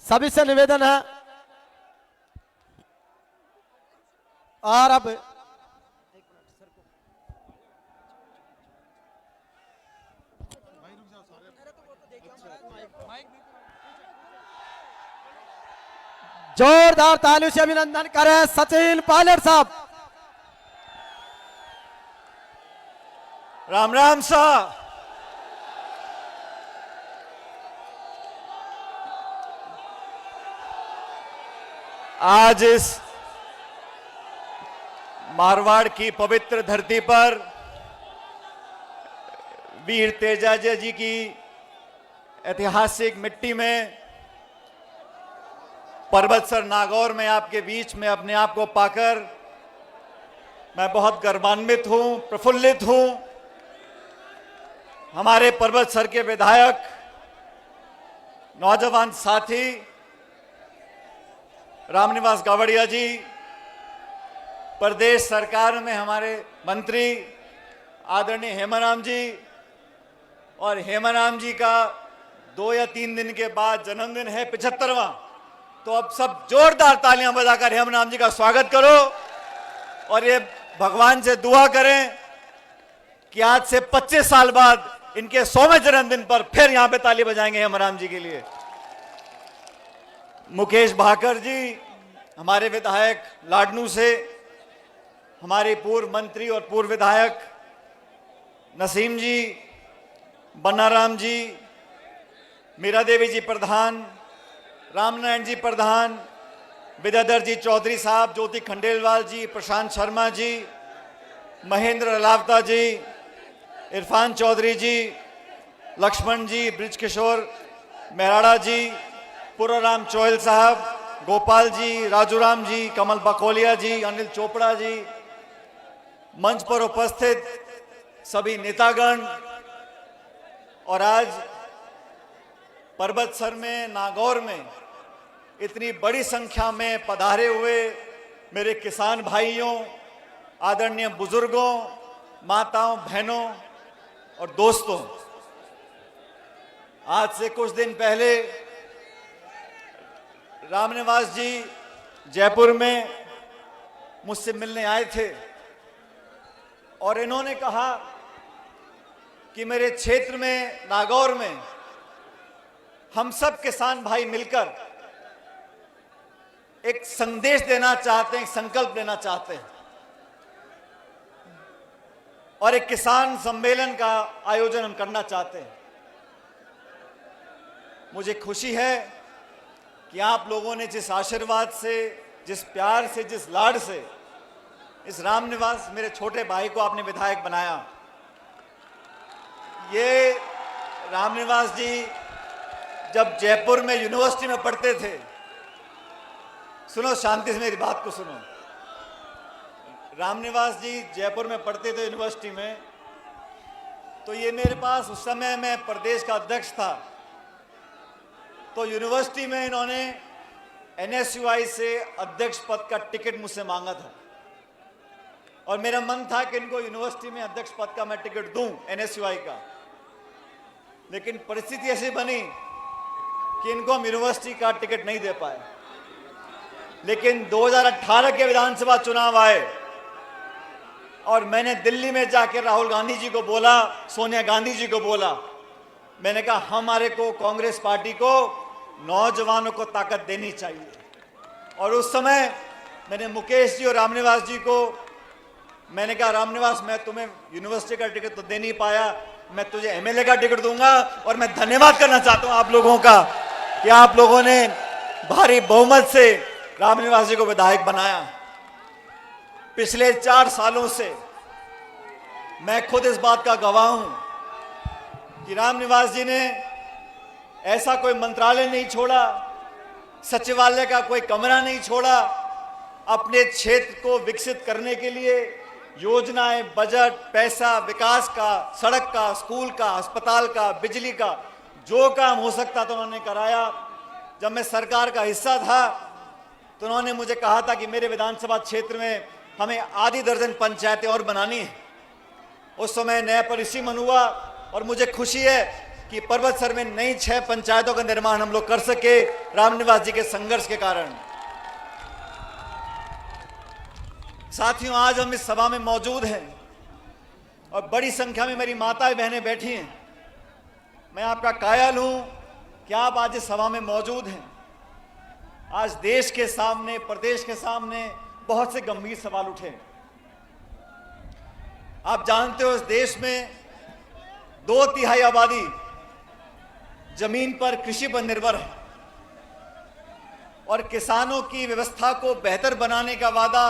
सभी से निवेदन है और अब जोरदार तालियों से अभिनंदन करें सचिन पायलट साहब। राम राम सा। आज इस मारवाड़ की पवित्र धरती पर वीर तेजाजी जी की ऐतिहासिक मिट्टी में पर्वतसर नागौर में आपके बीच में अपने आप को पाकर मैं बहुत गर्वान्वित हूं, प्रफुल्लित हूं। हमारे पर्वतसर के विधायक, नौजवान साथी रामनिवास गावड़िया जी, प्रदेश सरकार में हमारे मंत्री आदरणीय हेमाराम जी, और हेमाराम जी का 2 या 3 दिन के बाद जन्मदिन है 75वां। तो अब सब जोरदार तालियां बजाकर हेमाराम जी का स्वागत करो और ये भगवान से दुआ करें कि आज से 25 साल बाद इनके 100वें जन्मदिन पर फिर यहां पे ताली बजाएंगे हेमाराम जी के लिए। मुकेश भाकर जी, हमारे विधायक लाडनू से, हमारे पूर्व मंत्री और पूर्व विधायक नसीम जी, बनाराम जी, मीरा देवी जी प्रधान, रामनारायण जी प्रधान, विद्याधर जी चौधरी साहब, ज्योति खंडेलवाल जी, प्रशांत शर्मा जी, महेंद्र अलावता जी, इरफान चौधरी जी, लक्ष्मण जी, ब्रिज किशोर मेराड़ा जी, पुराराम चोयल साहब, गोपाल जी, राजूराम जी, कमल बकोलिया जी, अनिल चोपड़ा जी, मंच पर उपस्थित सभी नेतागण, और आज पर्वतसर में, नागौर में इतनी बड़ी संख्या में पधारे हुए मेरे किसान भाइयों, आदरणीय बुजुर्गों, माताओं, बहनों और दोस्तों, आज से कुछ दिन पहले रामनिवास जी जयपुर में मुझसे मिलने आए थे और इन्होंने कहा कि मेरे क्षेत्र में, नागौर में, हम सब किसान भाई मिलकर एक संदेश देना चाहते हैं, एक संकल्प लेना चाहते हैं और एक किसान सम्मेलन का आयोजन हम करना चाहते हैं। मुझे खुशी है कि आप लोगों ने जिस आशीर्वाद से, जिस प्यार से, जिस लाड से इस रामनिवास मेरे छोटे भाई को आपने विधायक बनाया। ये रामनिवास जी जब जयपुर में यूनिवर्सिटी में पढ़ते थे, सुनो शांति से मेरी बात को सुनो, रामनिवास जी जयपुर में पढ़ते थे यूनिवर्सिटी में, तो ये मेरे पास, उस समय मैं प्रदेश का अध्यक्ष था, तो यूनिवर्सिटी में इन्होंने NSUI से अध्यक्ष पद का टिकट मुझसे मांगा था और मेरा मन था कि इनको यूनिवर्सिटी में अध्यक्ष पद का मैं टिकट दूं NSUI का, लेकिन परिस्थिति ऐसी बनी कि इनको हम यूनिवर्सिटी का टिकट नहीं दे पाए। लेकिन 2018 के विधानसभा चुनाव आए और मैंने दिल्ली में जाकर राहुल गांधी जी को बोला, सोनिया गांधी जी को बोला, मैंने कहा हमारे को, कांग्रेस पार्टी को, नौजवानों को ताकत देनी चाहिए। और उस समय मैंने मुकेश जी और रामनिवास जी को मैंने कहा, रामनिवास मैं तुम्हें यूनिवर्सिटी का टिकट तो दे नहीं पाया, मैं तुझे MLA का टिकट दूंगा। और मैं धन्यवाद करना चाहता हूं आप लोगों का कि आप लोगों ने भारी बहुमत से रामनिवास जी को विधायक बनाया। पिछले 4 सालों से मैं खुद इस बात का गवाह हूं कि रामनिवास जी ने ऐसा कोई मंत्रालय नहीं छोड़ा, सचिवालय का कोई कमरा नहीं छोड़ा, अपने क्षेत्र को विकसित करने के लिए योजनाएं, बजट, पैसा, विकास का, सड़क का, स्कूल का, अस्पताल का, बिजली का, जो काम हो सकता था उन्होंने कराया। जब मैं सरकार का हिस्सा था तो उन्होंने मुझे कहा था कि मेरे विधानसभा क्षेत्र में हमें आधी दर्जन पंचायतें और बनानी है। उस समय नया परिसीमन हुआ और मुझे खुशी है कि पर्वतसर में नई 6 पंचायतों का निर्माण हम लोग कर सके रामनिवास जी के संघर्ष के कारण। साथियों, आज हम इस सभा में मौजूद हैं और बड़ी संख्या में मेरी माताएं बहनें बैठी हैं। मैं आपका कायल हूं कि आप आज इस सभा में मौजूद हैं। आज देश के सामने, प्रदेश के सामने बहुत से गंभीर सवाल उठे। आप जानते हो, इस देश में 2/3 आबादी जमीन पर, कृषि पर निर्भर है और किसानों की व्यवस्था को बेहतर बनाने का वादा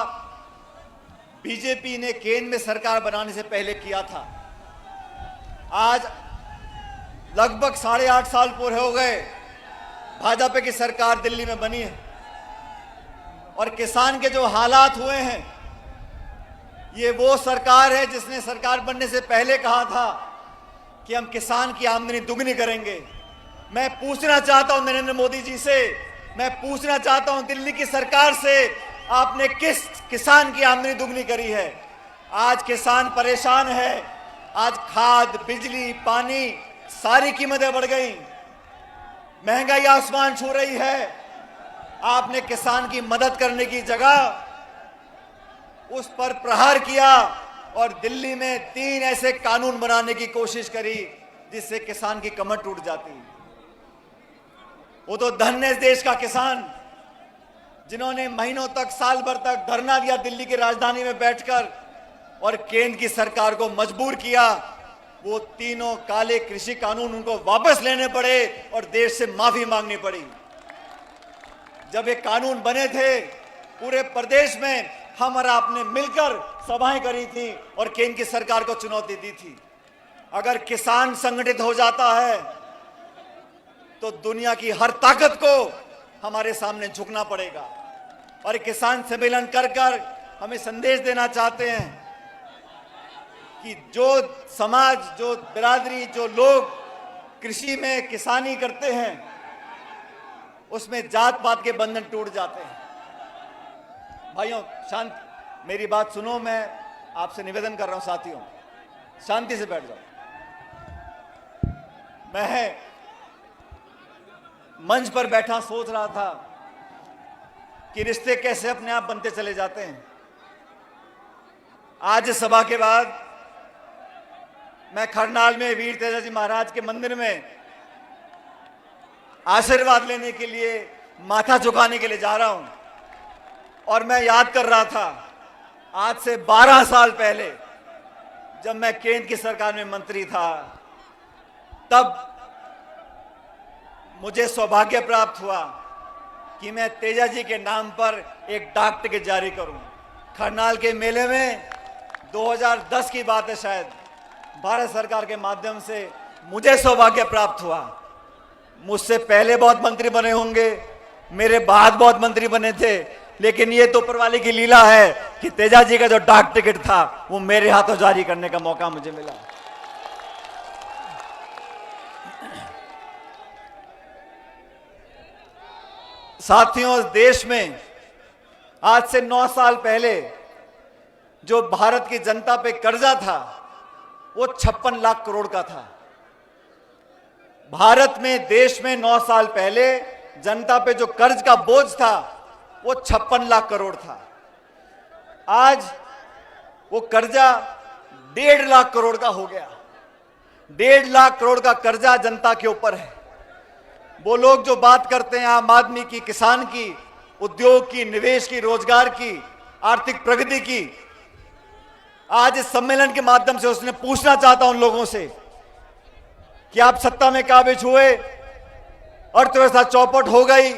बीजेपी ने केंद्र में सरकार बनाने से पहले किया था। आज लगभग 8.5 साल पूरे हो गए भाजपा की सरकार दिल्ली में बनी है और किसान के जो हालात हुए हैं, ये वो सरकार है जिसने सरकार बनने से पहले कहा था कि हम किसान की आमदनी दुगनी करेंगे। मैं पूछना चाहता हूं नरेंद्र मोदी जी से, मैं पूछना चाहता हूं दिल्ली की सरकार से, आपने किस किसान की आमदनी दुगनी करी है? आज किसान परेशान है। आज खाद, बिजली, पानी, सारी कीमतें बढ़ गई, महंगाई आसमान छू रही है। आपने किसान की मदद करने की जगह उस पर प्रहार किया और दिल्ली में 3 ऐसे कानून बनाने की कोशिश करी जिससे किसान की कमर टूट जाती। वो तो धन्य इस देश का किसान जिन्होंने महीनों तक, साल भर तक धरना दिया दिल्ली की राजधानी में बैठकर और केंद्र की सरकार को मजबूर किया। वो तीनों काले कृषि कानून उनको वापस लेने पड़े और देश से माफी मांगनी पड़ी। जब ये कानून बने थे, पूरे प्रदेश में हम और आपने मिलकर सभाएं करी थी और केंद्र की सरकार को चुनौती दी थी। अगर किसान संगठित हो जाता है तो दुनिया की हर ताकत को हमारे सामने झुकना पड़ेगा। और किसान सम्मेलन कर कर हमें संदेश देना चाहते हैं कि जो समाज, जो बिरादरी, जो लोग कृषि में किसानी करते हैं, उसमें जात पात के बंधन टूट जाते हैं। भाइयों, शांत, मेरी बात सुनो। मैं आपसे निवेदन कर रहा हूं साथियों, शांति से बैठ जाओ। मैं मंच पर बैठा सोच रहा था कि रिश्ते कैसे अपने आप बनते चले जाते हैं। आज इस सभा के बाद मैं खरनाल में वीर तेजाजी महाराज के मंदिर में आशीर्वाद लेने के लिए, माथा झुकाने के लिए जा रहा हूं। और मैं याद कर रहा था, आज से 12 साल पहले जब मैं केंद्र की सरकार में मंत्री था, तब मुझे सौभाग्य प्राप्त हुआ कि मैं तेजाजी के नाम पर एक डाक टिकट जारी करूं। खरनाल के मेले में 2010 की बात है शायद, भारत सरकार के माध्यम से मुझे सौभाग्य प्राप्त हुआ। मुझसे पहले बहुत मंत्री बने होंगे, मेरे बाद बहुत मंत्री बने थे, लेकिन ये तो ऊपर वाले की लीला है कि तेजाजी का जो डाक टिकट था वो मेरे हाथों जारी करने का मौका मुझे मिला। साथियों, इस देश में आज से 9 साल पहले जो भारत की जनता पे कर्जा था वो 56 लाख करोड़ का था। भारत में, देश में 9 साल पहले जनता पे जो कर्ज का बोझ था वो 56 लाख करोड़ था। आज वो कर्जा 1.5 लाख करोड़ का हो गया। 1.5 लाख करोड़ का कर्जा जनता के ऊपर है। वो लोग जो बात करते हैं आम आदमी की, किसान की, उद्योग की, निवेश की, रोजगार की, आर्थिक प्रगति की, आज इस सम्मेलन के माध्यम से उसने पूछना चाहता हूं उन लोगों से कि आप सत्ता में काबिज हुए, अर्थव्यवस्था चौपट हो गई,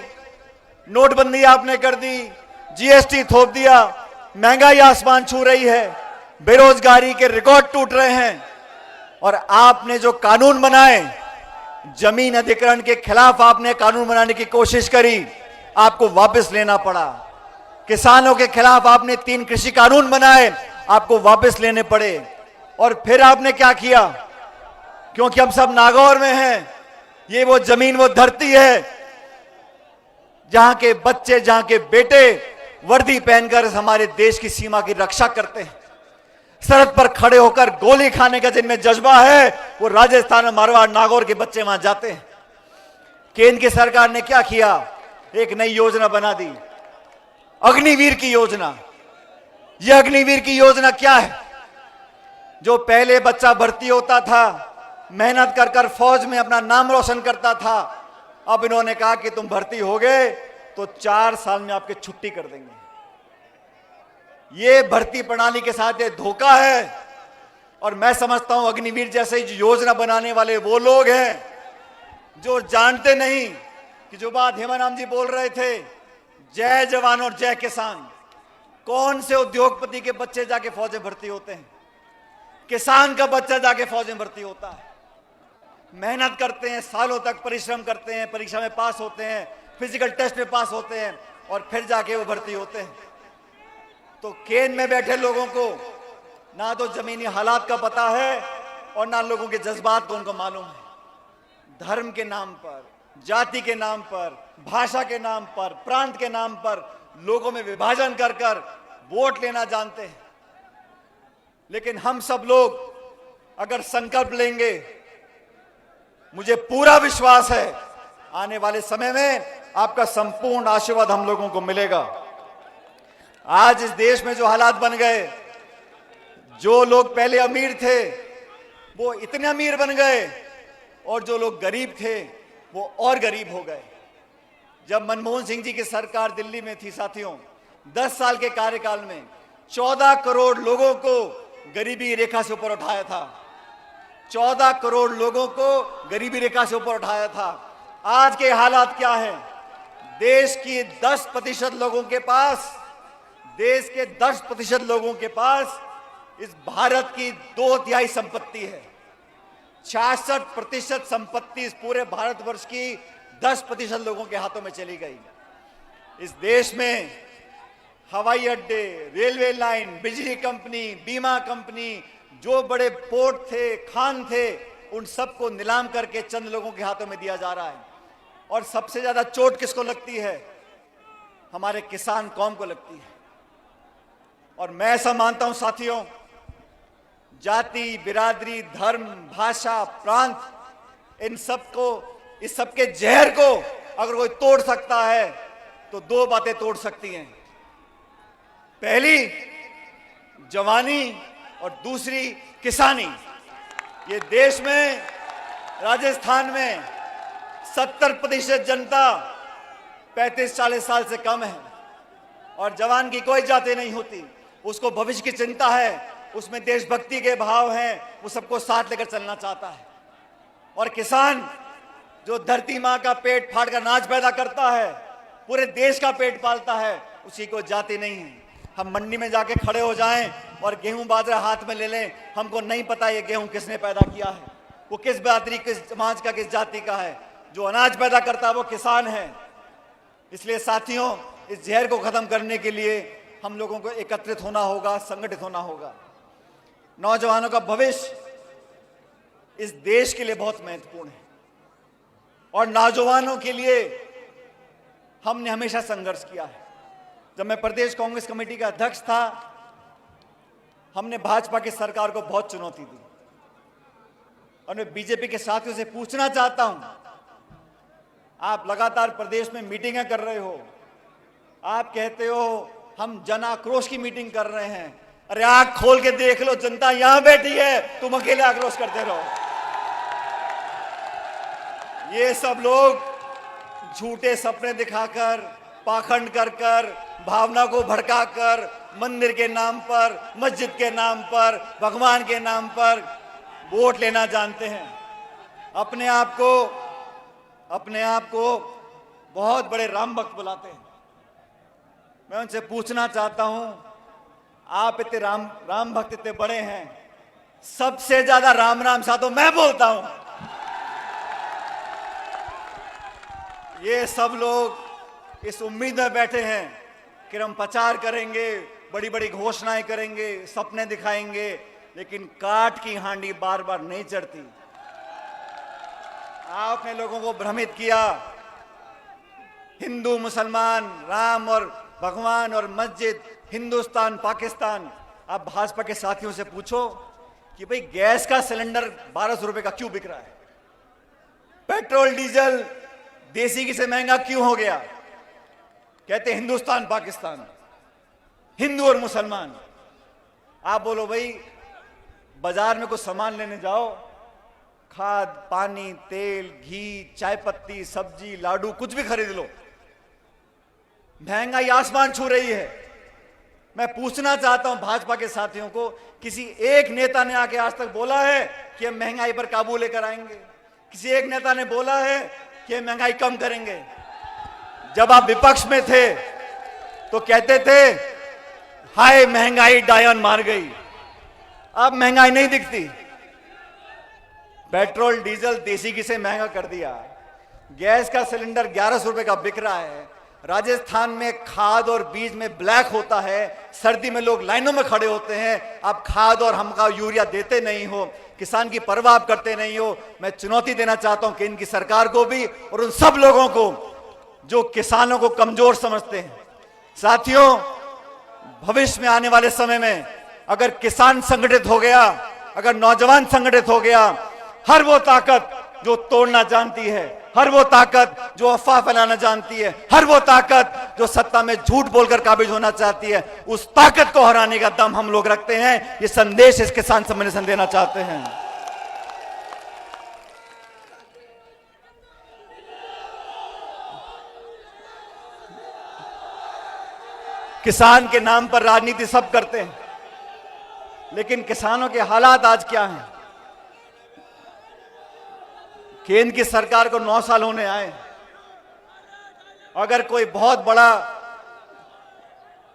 नोटबंदी आपने कर दी, जीएसटी थोप दिया, महंगाई आसमान छू रही है, बेरोजगारी के रिकॉर्ड टूट रहे हैं, और आपने जो कानून बनाए, जमीन अधिग्रहण के खिलाफ आपने कानून बनाने की कोशिश करी, आपको वापस लेना पड़ा। किसानों के खिलाफ आपने 3 कृषि कानून बनाए, आपको वापस लेने पड़े। और फिर आपने क्या किया? क्योंकि हम सब नागौर में हैं, ये वो जमीन, वो धरती है जहां के बच्चे, जहां के बेटे वर्दी पहनकर हमारे देश की सीमा की रक्षा करते हैं। सरहद पर खड़े होकर गोली खाने का जिनमें जज्बा है, वो राजस्थान, मारवाड़, नागौर के बच्चे वहां जाते हैं। केंद्र की सरकार ने क्या किया? एक नई योजना बना दी, अग्निवीर की योजना। यह अग्निवीर की योजना क्या है? जो पहले बच्चा भर्ती होता था, मेहनत कर कर फौज में अपना नाम रोशन करता था, अब इन्होंने कहा कि तुम भर्ती हो गए तो 4 साल में आपकी छुट्टी कर देंगे। ये भर्ती प्रणाली के साथ ये धोखा है। और मैं समझता हूं अग्निवीर जैसे योजना बनाने वाले वो लोग हैं जो जानते नहीं कि जो बात हेमाराम जी बोल रहे थे, जय जवान और जय किसान। कौन से उद्योगपति के बच्चे जाके फौज में भर्ती होते हैं? किसान का बच्चा जाके फौज में भर्ती होता है। मेहनत करते हैं, सालों तक परिश्रम करते हैं, परीक्षा में पास होते हैं, फिजिकल टेस्ट में पास होते हैं और फिर जाके वो भर्ती होते हैं। तो केंद्र में बैठे लोगों को ना तो जमीनी हालात का पता है और ना लोगों के जज्बात को उनको मालूम है। धर्म के नाम पर, जाति के नाम पर, भाषा के नाम पर, प्रांत के नाम पर लोगों में विभाजन कर कर वोट लेना जानते हैं। लेकिन हम सब लोग अगर संकल्प लेंगे, मुझे पूरा विश्वास है आने वाले समय में आपका संपूर्ण आशीर्वाद हम लोगों को मिलेगा। आज इस देश में जो हालात बन गए, जो लोग पहले अमीर थे वो इतने अमीर बन गए और जो लोग गरीब थे वो और गरीब हो गए। जब मनमोहन सिंह जी की सरकार दिल्ली में थी साथियों, 10 साल के कार्यकाल में 14 करोड़ लोगों को गरीबी रेखा से ऊपर उठाया था। 14 करोड़ लोगों को गरीबी रेखा से ऊपर उठाया था। आज के हालात क्या हैं? देश की 10% लोगों के पास, देश के 10% लोगों के पास इस भारत की 2/3 संपत्ति है। 66% संपत्ति इस पूरे भारतवर्ष की 10% लोगों के हाथों में चली गई। इस देश में हवाई अड्डे, रेलवे लाइन, बिजली कंपनी, बीमा कंपनी, जो बड़े पोर्ट थे, खान थे, उन सबको नीलाम करके चंद लोगों के हाथों में दिया जा रहा है। और सबसे ज्यादा चोट किसको लगती है? हमारे किसान कौम को लगती है। और मैं ऐसा मानता हूं साथियों, जाति, बिरादरी, धर्म, भाषा, प्रांत, इन सबको, इस सबके जहर को अगर कोई तोड़ सकता है तो 2 बातें तोड़ सकती हैं। पहली जवानी और दूसरी किसानी। ये देश में, राजस्थान में 70% जनता 35-40 साल से कम है और जवान की कोई जाति नहीं होती। उसको भविष्य की चिंता है, उसमें देशभक्ति के भाव हैं, वो सबको साथ लेकर चलना चाहता है। और किसान जो धरती माँ का पेट फाड़ कर अनाज पैदा करता है, पूरे देश का पेट पालता है, उसी को जाति नहीं है। हम मंडी में जाके खड़े हो जाएं और गेहूं बाजरा हाथ में ले लें, हमको नहीं पता ये गेहूं किसने पैदा किया है, वो किस बिरादरी, किस समाज का, किस जाति का है। जो अनाज पैदा करता है वो किसान है। इसलिए साथियों, इस जहर को खत्म करने के लिए हम लोगों को एकत्रित होना होगा, संगठित होना होगा। नौजवानों का भविष्य इस देश के लिए बहुत महत्वपूर्ण है और नौजवानों के लिए हमने हमेशा संघर्ष किया है। जब मैं प्रदेश कांग्रेस कमेटी का अध्यक्ष था, हमने भाजपा की सरकार को बहुत चुनौती दी। और मैं बीजेपी के साथियों से पूछना चाहता हूं, आप लगातार प्रदेश में मीटिंगें कर रहे हो, आप कहते हो हम जन आक्रोश की मीटिंग कर रहे हैं। अरे आंख खोल के देख लो, जनता यहां बैठी है, तुम अकेले आक्रोश करते रहो। ये सब लोग झूठे सपने दिखाकर, पाखंड कर कर, भावना को भड़काकर, मंदिर के नाम पर, मस्जिद के नाम पर, भगवान के नाम पर वोट लेना जानते हैं। अपने आप को बहुत बड़े राम भक्त बुलाते हैं। मैं उनसे पूछना चाहता हूं, आप इतने राम भक्त इतने बड़े हैं, सबसे ज्यादा राम राम सा तो मैं बोलता हूं। ये सब लोग इस उम्मीद में बैठे हैं कि हम प्रचार करेंगे, बड़ी बड़ी घोषणाएं करेंगे, सपने दिखाएंगे, लेकिन काठ की हांडी बार बार नहीं चढ़ती। आपने लोगों को भ्रमित किया, हिंदू मुसलमान, राम और भगवान और मस्जिद, हिंदुस्तान पाकिस्तान, आप भाजपा के साथियों से पूछो कि भाई गैस का सिलेंडर 1200 रुपए का क्यों बिक रहा है, पेट्रोल डीजल देसी घी से महंगा क्यों हो गया। कहते हिंदुस्तान पाकिस्तान, हिंदू और मुसलमान। आप बोलो भाई बाजार में कुछ सामान लेने जाओ, खाद पानी तेल घी चाय पत्ती सब्जी लाडू कुछ भी खरीद लो, महंगाई आसमान छू रही है। मैं पूछना चाहता हूं भाजपा के साथियों को, किसी एक नेता ने आके आज तक बोला है कि हम महंगाई पर काबू लेकर आएंगे? किसी एक नेता ने बोला है कि हम महंगाई कम करेंगे? जब आप विपक्ष में थे तो कहते थे हाय महंगाई डायन मार गई। अब महंगाई नहीं दिखती, पेट्रोल डीजल देसी घी से महंगा कर दिया, गैस का सिलेंडर 1100 रुपए का बिक रहा है, राजस्थान में खाद और बीज में ब्लैक होता है, सर्दी में लोग लाइनों में खड़े होते हैं, आप खाद और हमका यूरिया देते नहीं हो, किसान की परवाह आप करते नहीं हो। मैं चुनौती देना चाहता हूं कि इनकी सरकार को भी और उन सब लोगों को जो किसानों को कमजोर समझते हैं। साथियों, भविष्य में आने वाले समय में अगर किसान संगठित हो गया, अगर नौजवान संगठित हो गया, हर वो ताकत जो तोड़ना जानती है, हर वो ताकत जो अफवाह फैलाना जानती है, हर वो ताकत जो सत्ता में झूठ बोलकर काबिज होना चाहती है, उस ताकत को हराने का दम हम लोग रखते हैं। ये संदेश इस किसान सम्मेलन देना चाहते हैं। किसान के नाम पर राजनीति सब करते हैं, लेकिन किसानों के हालात आज क्या हैं? केंद्र की सरकार को 9 साल होने आए। अगर कोई बहुत बड़ा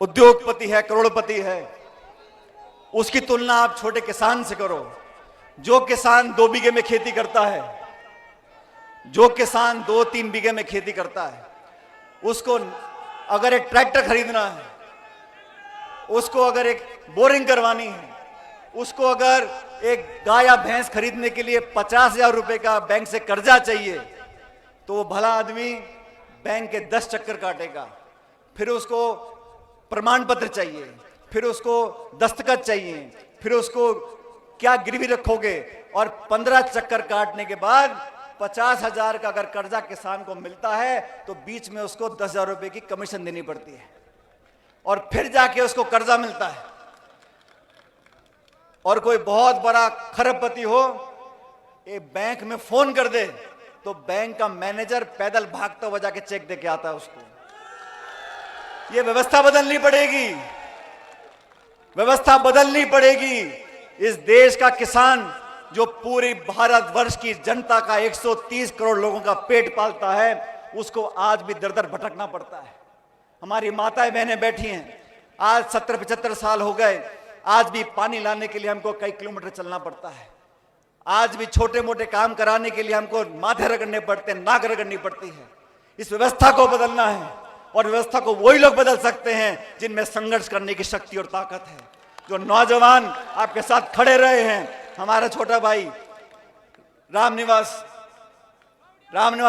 उद्योगपति है, करोड़पति है, उसकी तुलना आप छोटे किसान से करो। जो किसान 2 बीघे में खेती करता है, जो किसान 2-3 बीघे में खेती करता है, उसको अगर एक ट्रैक्टर खरीदना है, उसको अगर एक बोरिंग करवानी है, उसको अगर एक गाय या भैंस खरीदने के लिए 50,000 रुपए का बैंक से कर्जा चाहिए, तो वो भला आदमी बैंक के 10 चक्कर काटेगा, फिर उसको प्रमाण पत्र चाहिए, फिर उसको दस्तखत चाहिए, फिर उसको क्या गिरवी रखोगे, और 15 चक्कर काटने के बाद 50,000 का अगर कर्जा किसान को मिलता है तो बीच में उसको 10,000 रुपए की कमीशन देनी पड़ती है, और फिर जाके उसको कर्जा मिलता है। और कोई बहुत बड़ा खरबपति हो, एक बैंक में फोन कर दे तो बैंक का मैनेजर पैदल भागता हुआ जाके चेक देके आता है उसको। ये व्यवस्था बदलनी पड़ेगी, व्यवस्था बदलनी पड़ेगी। इस देश का किसान जो पूरी भारतवर्ष की जनता का 130 करोड़ लोगों का पेट पालता है, उसको आज भी दर दर भटकना पड़ता है। हमारी माताएं बहनें बैठी हैं, आज 70-75 साल हो गए, आज भी पानी लाने के लिए हमको कई किलोमीटर चलना पड़ता है, आज भी छोटे मोटे काम कराने के लिए हमको माथे रगड़ने पड़ते हैं, नाक रगड़नी पड़ती है। इस व्यवस्था को बदलना है, और व्यवस्था को वही लोग बदल सकते हैं जिनमें संघर्ष करने की शक्ति और ताकत है। जो नौजवान आपके साथ खड़े रहे हैं, हमारा छोटा भाई रामनिवास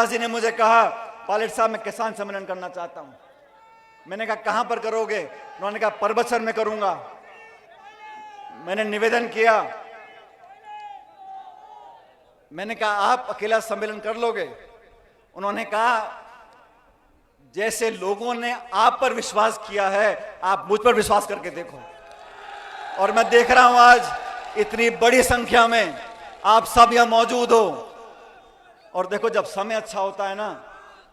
जी ने मुझे कहा, पायलट साहब मैं किसान सम्मेलन करना चाहता हूं। मैंने कहा कहां पर करोगे? उन्होंने कहा परबतसर में करूंगा। मैंने निवेदन किया, मैंने कहा आप अकेला सम्मेलन कर लोगे? उन्होंने कहा जैसे लोगों ने आप पर विश्वास किया है, आप मुझ पर विश्वास करके देखो। और मैं देख रहा हूं आज इतनी बड़ी संख्या में आप सब यहां मौजूद हो। और देखो, जब समय अच्छा होता है ना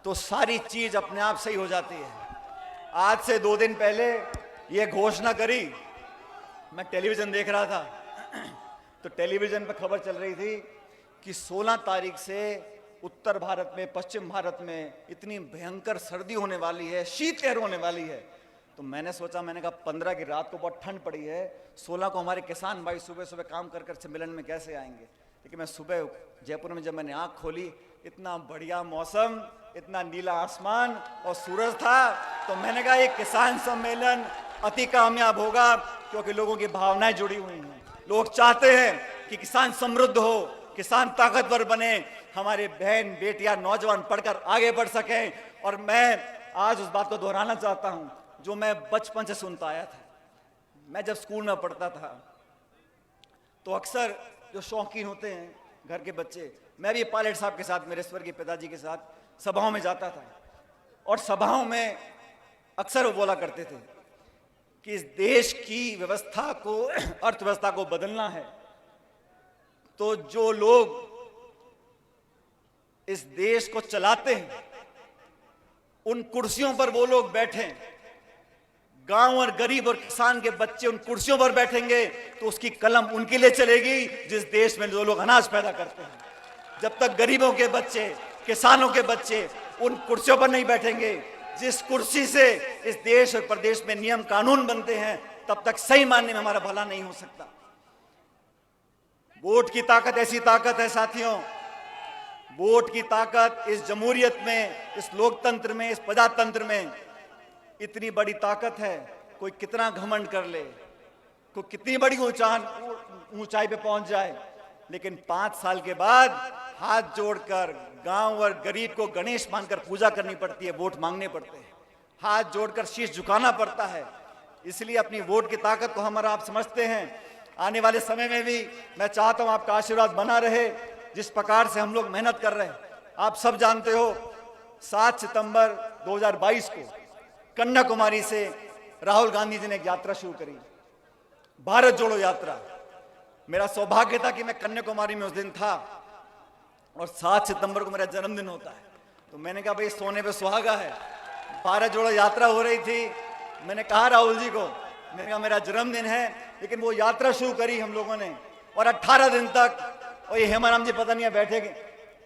तो सारी चीज अपने आप सही हो जाती है। आज से 2 दिन पहले यह घोषणा करी, मैं टेलीविजन देख रहा था तो टेलीविजन पर खबर चल रही थी कि 16 तारीख से उत्तर भारत में, पश्चिम भारत में इतनी भयंकर सर्दी होने वाली है, शीतलहर होने वाली है। तो मैंने सोचा, मैंने कहा 15 की रात को बहुत ठंड पड़ी है, 16 को हमारे किसान भाई सुबह सुबह काम कर कर सम्मेलन में कैसे आएंगे। लेकिन मैं सुबह जयपुर में जब मैंने आंख खोली, इतना बढ़िया मौसम, इतना नीला आसमान और सूरज था, तो मैंने कहा ये किसान सम्मेलन अति कामयाब होगा, क्योंकि लोगों की भावनाएं जुड़ी हुई हैं। लोग चाहते हैं कि किसान समृद्ध हो, किसान ताकतवर बने, हमारे बहन बेटियां नौजवान पढ़कर आगे बढ़ सकें। और मैं आज उस बात को दोहराना चाहता हूं जो मैं बचपन से सुनता आया था। मैं जब स्कूल में पढ़ता था तो अक्सर जो शौकीन होते हैं घर के बच्चे, मैं भी पायलट साहब के साथ, मेरे स्वर्गीय पिताजी के साथ सभाओं में जाता था, और सभाओं में अक्सर वो बोला करते थे कि इस देश की व्यवस्था को, अर्थव्यवस्था को बदलना है तो जो लोग इस देश को चलाते हैं उन कुर्सियों पर वो लोग बैठे, गांव और गरीब और किसान के बच्चे उन कुर्सियों पर बैठेंगे तो उसकी कलम उनके लिए चलेगी जिस देश में जो लोग अनाज पैदा करते हैं। जब तक गरीबों के बच्चे, किसानों के बच्चे उन कुर्सियों पर नहीं बैठेंगे, जिस कुर्सी से इस देश और प्रदेश में नियम कानून बनते हैं, तब तक सही मानने में हमारा भला नहीं हो सकता। वोट की ताकत ऐसी ताकत है साथियों, वोट की ताकत इस जमहूरियत में, इस लोकतंत्र में, इस प्रजातंत्र में इतनी बड़ी ताकत है। कोई कितना घमंड कर ले, कोई कितनी बड़ी ऊंचाई पे पहुंच जाए, लेकिन 5 साल के बाद हाथ जोड़कर गांव और गरीब को गणेश मानकर पूजा करनी पड़ती है, वोट मांगने पड़ते हैं, हाथ जोड़कर शीश झुकाना पड़ता है। इसलिए अपनी वोट की ताकत को हम और आप समझते हैं। आने वाले समय में भी मैं चाहता हूं आपका आशीर्वाद बना रहे। जिस प्रकार से हम लोग मेहनत कर रहे हैं, आप सब जानते हो 7 सितंबर 2022 को कन्याकुमारी से राहुल गांधी जी ने एक यात्रा शुरू करी, भारत जोड़ो यात्रा। मेरा सौभाग्य था कि मैं कन्याकुमारी में उस दिन था और 7 सितंबर को मेरा जन्मदिन होता है, तो मैंने कहा भाई सोने पे सुहागा है, भारत जोड़ो यात्रा हो रही थी। मैंने कहा राहुल जी को, मैंने कहा मेरा जन्मदिन है, लेकिन वो यात्रा शुरू करी हम लोगों ने और 18 दिन तक, और ये हेमाराम जी पता नहीं है बैठे,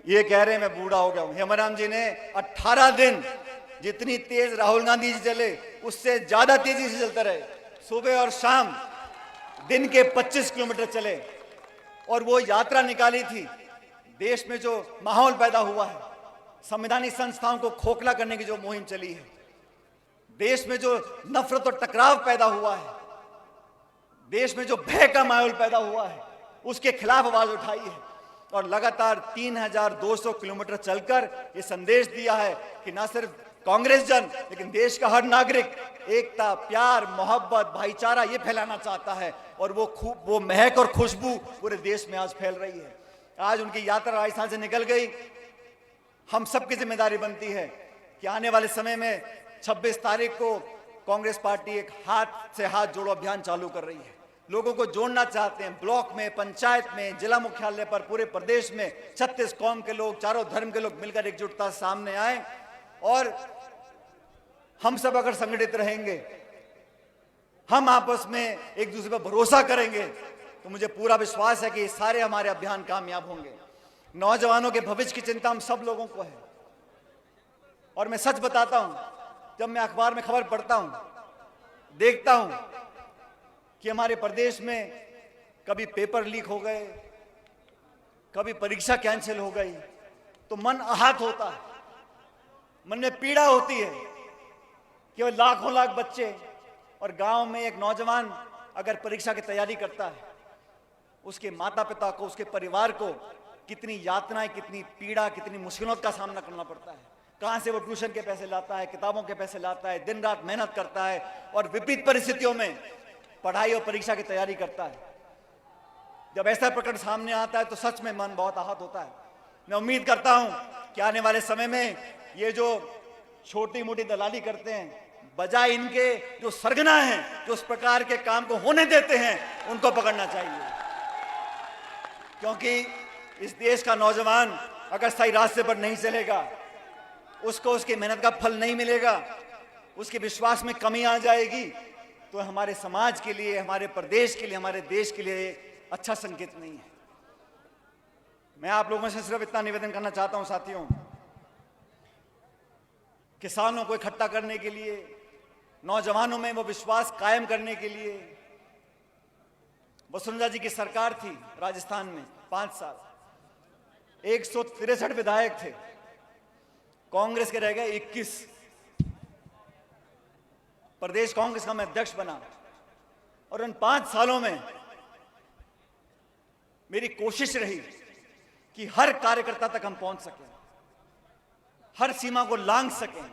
ये कह रहे हैं मैं बूढ़ा हो गया हूं। हेमाराम जी ने 18 दिन जितनी तेज राहुल गांधी जी चले उससे ज्यादा तेजी से चलते रहे, सुबह और शाम दिन के 25 किलोमीटर चले और वो यात्रा निकाली थी। देश में जो माहौल पैदा हुआ है, संवैधानिक संस्थाओं को खोखला करने की जो मुहिम चली है, देश में जो नफरत और टकराव पैदा हुआ है, देश में जो भय का माहौल पैदा हुआ है, उसके खिलाफ आवाज उठाई है और लगातार 3200 किलोमीटर चलकर ये संदेश दिया है कि ना सिर्फ कांग्रेस जन, लेकिन देश का हर नागरिक एकता, प्यार, मोहब्बत, भाईचारा ये फैलाना चाहता है और वो महक और खुशबू पूरे देश में आज फैल रही है। आज उनकी यात्रा राजस्थान से निकल गई। हम सबकी जिम्मेदारी बनती है कि आने वाले समय में 26 तारीख को कांग्रेस पार्टी एक हाथ से हाथ जोड़ो अभियान चालू कर रही है। लोगों को जोड़ना चाहते हैं, ब्लॉक में, पंचायत में, जिला मुख्यालय पर, पूरे प्रदेश में 36 कौम के लोग, चारों धर्म के लोग मिलकर एकजुटता सामने आए और हम सब अगर संगठित रहेंगे, हम आपस में एक दूसरे पर भरोसा करेंगे, तो मुझे पूरा विश्वास है कि सारे हमारे अभियान कामयाब होंगे। नौजवानों के भविष्य की चिंता हम सब लोगों को है और मैं सच बताता हूं, जब मैं अखबार में खबर पढ़ता हूं, देखता हूं कि हमारे प्रदेश में कभी पेपर लीक हो गए, कभी परीक्षा कैंसिल हो गई, तो मन आहत होता है, मन में पीड़ा होती है कि लाखों लाख बच्चे और गांव में एक नौजवान अगर परीक्षा की तैयारी करता है, उसके माता पिता को, उसके परिवार को कितनी यातनाएं, कितनी पीड़ा, कितनी मुश्किलों का सामना करना पड़ता है। कहां से वो ट्यूशन के पैसे लाता है, किताबों के पैसे लाता है, दिन रात मेहनत करता है और विपरीत परिस्थितियों में पढ़ाई और परीक्षा की तैयारी करता है। जब ऐसा प्रकरण सामने आता है तो सच में मन बहुत आहत होता है। मैं उम्मीद करता हूं कि आने वाले समय में ये जो छोटी मोटी दलाली करते हैं, बजाय इनके जो सरगना हैं, जो उस प्रकार के काम को होने देते हैं, उनको पकड़ना चाहिए। क्योंकि इस देश का नौजवान अगर सही रास्ते पर नहीं चलेगा, उसको उसकी मेहनत का फल नहीं मिलेगा, उसके विश्वास में कमी आ जाएगी, तो हमारे समाज के लिए, हमारे प्रदेश के लिए, हमारे देश के लिए अच्छा संकेत नहीं है। मैं आप लोगों से सिर्फ इतना निवेदन करना चाहता हूं साथियों, किसानों को इकट्ठा करने के लिए, नौजवानों में वो विश्वास कायम करने के लिए, वसुंधरा जी की सरकार थी राजस्थान में 5 साल, 163 विधायक थे, कांग्रेस के रह गए 21। प्रदेश कांग्रेस का मैं अध्यक्ष बना और उन 5 सालों में मेरी कोशिश रही कि हर कार्यकर्ता तक हम पहुंच सकें, हर सीमा को लांघ सकें,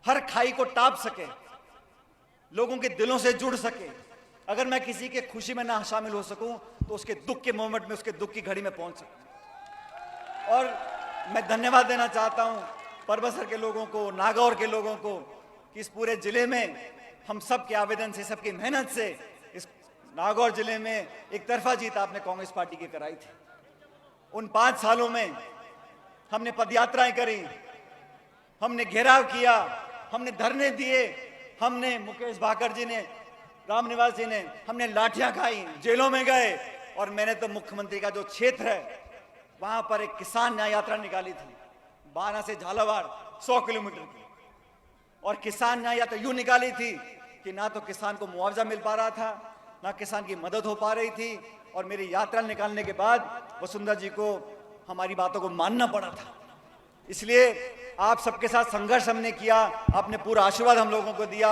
हर खाई को टाप सकें, लोगों के दिलों से जुड़ सके। अगर मैं किसी के खुशी में ना शामिल हो सकूं तो उसके दुख के मोमेंट में, उसके दुख की घड़ी में पहुंच सकूं। और मैं धन्यवाद देना चाहता हूं परबतसर के लोगों को, नागौर के लोगों को, कि इस पूरे जिले में हम सब के आवेदन से, सबकी मेहनत से इस नागौर जिले में एक तरफा जीत आपने कांग्रेस पार्टी की कराई थी। उन 5 सालों में हमने पदयात्राएं करी, हमने घेराव किया, हमने धरने दिए, हमने मुकेश भाकर जी ने, रामनिवास जी ने, हमने लाठियां खाई, जेलों में गए। और मैंने तो मुख्यमंत्री का जो क्षेत्र है वहां पर एक किसान न्याय यात्रा निकाली थी, बारह से झालावाड़ 100 किलोमीटर की। और किसान न्याय यात्रा यूं निकाली थी कि ना तो किसान को मुआवजा मिल पा रहा था, ना किसान की मदद हो पा रही थी। और मेरी यात्रा निकालने के बाद वसुंधरा जी को हमारी बातों को मानना पड़ा था। इसलिए आप सबके साथ संघर्ष हमने किया, आपने पूरा आशीर्वाद हम लोगों को दिया।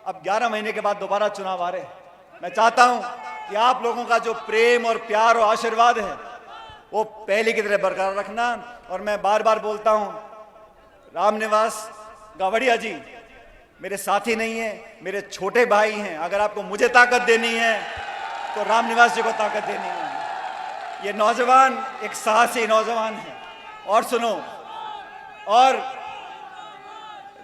अब 11 महीने के बाद दोबारा चुनाव आ रहे हैं। मैं चाहता हूं कि आप लोगों का जो प्रेम और प्यार और आशीर्वाद है वो पहले की तरह बरकरार रखना। और मैं बार बार बोलता हूं, रामनिवास गावड़िया जी मेरे साथी नहीं है, मेरे छोटे भाई हैं। अगर आपको मुझे ताकत देनी है तो रामनिवास जी को ताकत देनी है। ये नौजवान एक साहसी नौजवान है। और सुनो, और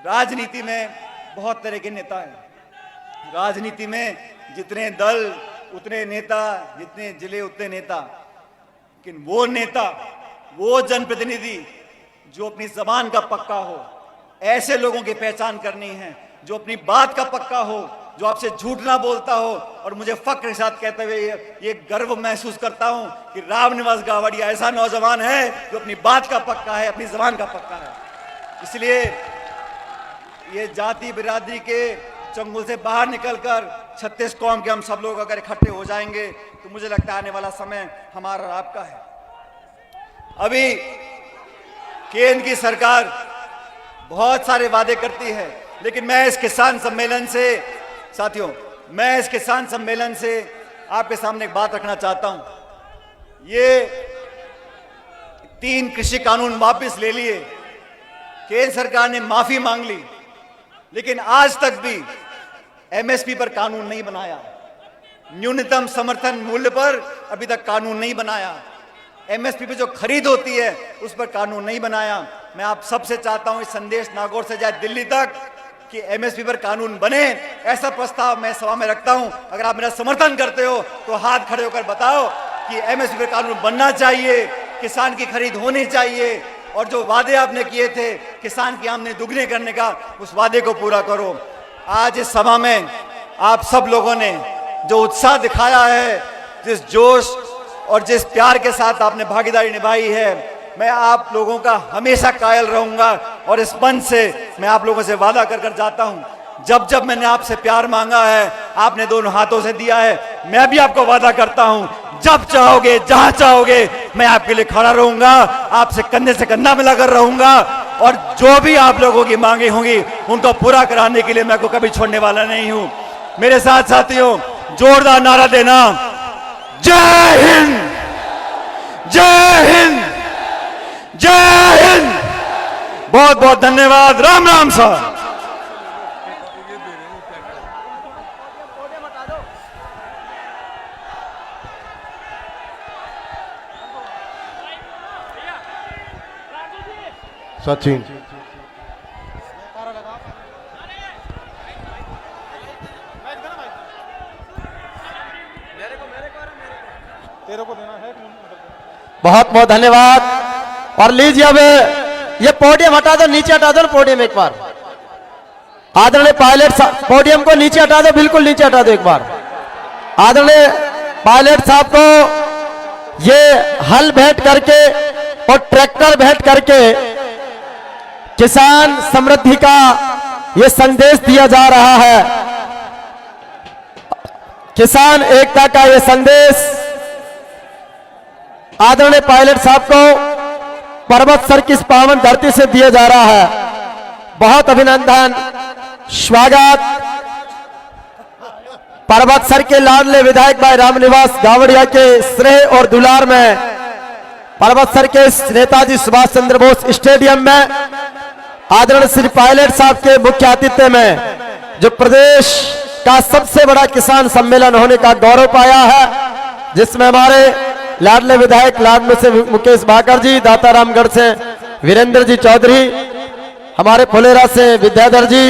राजनीति में बहुत तरह के नेता हैं। राजनीति में जितने दल उतने नेता, जितने जिले उतने नेता। लेकिन वो नेता, वो जनप्रतिनिधि जो अपनी जबान का पक्का हो, ऐसे लोगों की पहचान करनी है जो अपनी बात का पक्का हो, जो आपसे झूठ ना बोलता हो। और मुझे फक्र के साथ कहते हुए ये गर्व महसूस करता हूं कि रामनिवास गावड़िया ऐसा नौजवान है जो अपनी बात का पक्का है, अपनी जबान का पक्का है। इसलिए ये जाति बिरादरी के चंगुल से बाहर निकलकर 36 कौम के हम सब लोग अगर इकट्ठे हो जाएंगे तो मुझे लगता है आने वाला समय हमारा और आपका है। अभी केंद्र की सरकार बहुत सारे वादे करती है, लेकिन मैं इस किसान सम्मेलन से, साथियों, मैं इस किसान सम्मेलन से आपके सामने एक बात रखना चाहता हूं। ये 3 कृषि कानून वापस ले लिए, केंद्र सरकार ने माफी मांग ली, लेकिन आज तक भी एमएसपी पर कानून नहीं बनाया। न्यूनतम समर्थन मूल्य पर अभी तक कानून नहीं बनाया। एमएसपी पे जो खरीद होती है उस पर कानून नहीं बनाया। मैं आप सबसे चाहता हूं, इस संदेश नागौर से जाए दिल्ली तक कि एमएसपी पर कानून बने। ऐसा प्रस्ताव मैं सभा में रखता हूं। अगर आप मेरा समर्थन करते हो तो हाथ खड़े होकर बताओ कि एमएसपी पर कानून बनना चाहिए, किसान की खरीद होनी चाहिए। और जो वादे आपने किए थे किसान की आमदनी दुगने करने का, उस वादे को पूरा करो। आज इस सभा में आप सब लोगों ने जो उत्साह दिखाया है, जिस जोश और जिस प्यार के साथ आपने भागीदारी निभाई है, मैं आप लोगों का हमेशा कायल रहूंगा। और इस मंच से मैं आप लोगों से वादा कर कर जाता हूं, जब जब मैंने आपसे प्यार मांगा है आपने दोनों हाथों से दिया है। मैं भी आपको वादा करता हूं, जब चाहोगे, जहां चाहोगे, मैं आपके लिए खड़ा रहूंगा, आपसे कंधे से कंधा मिलाकर रहूंगा। और जो भी आप लोगों की मांगे होंगी उनको पूरा कराने के लिए मैं को कभी छोड़ने वाला नहीं हूं। मेरे साथ साथियों, जोरदार नारा देना, जय हिंद, जय हिंद, जय हिंद। बहुत बहुत धन्यवाद। राम राम सर। सचिन बहुत बहुत धन्यवाद। और लीजिए अब ये पोडियम हटा दो, नीचे हटा दो पोडियम एक बार। आदरणीय पायलट पोडियम को नीचे हटा दो, बिल्कुल नीचे हटा दो एक बार। आदरणीय पायलट साहब को ये हल भेंट करके और ट्रैक्टर भेंट करके किसान समृद्धि का ये संदेश दिया जा रहा है। किसान एकता का ये संदेश आदरणीय पायलट साहब को परबतसर की इस पावन धरती से दिया जा रहा है। बहुत अभिनंदन, स्वागत। परबतसर के लाडले विधायक भाई रामनिवास गावड़िया के स्नेह और दुलार में परबतसर के नेताजी सुभाष चंद्र बोस स्टेडियम में आदरणीय श्री पायलट साहब के मुख्य आतिथ्य में जो प्रदेश का सबसे बड़ा किसान सम्मेलन होने का गौरव पाया है, जिसमें हमारे लाडले विधायक लाडलो से मुकेश भाकर जी, दातारामगढ़ से वीरेंद्र जी चौधरी, हमारे फुलेरा से विद्याधर जी,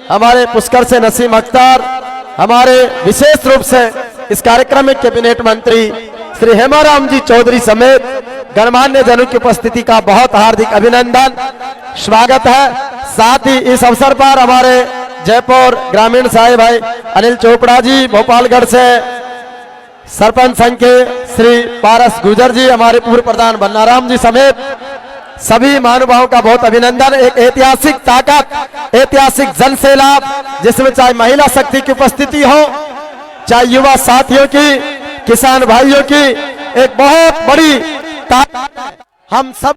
हमारे पुष्कर से नसीम अख्तर, हमारे विशेष रूप से इस कार्यक्रम में कैबिनेट मंत्री श्री हेमाराम जी चौधरी समेत गणमान्य जनों की उपस्थिति का बहुत हार्दिक अभिनंदन, स्वागत है। साथ ही इस अवसर पर हमारे जयपुर ग्रामीण साहिब भाई अनिल चोपड़ा जी, भोपालगढ़ से सरपंच संघ के श्री पारस गुजर जी, हमारे पूर्व प्रधान बन्नाराम जी समेत सभी महानुभावों का बहुत अभिनंदन। एक ऐतिहासिक ताकत, ऐतिहासिक जन सैलाब, जिसमें चाहे महिला शक्ति की उपस्थिति हो, चाहे युवा साथियों की, किसान भाइयों की, एक बहुत बड़ी ताकत हम सब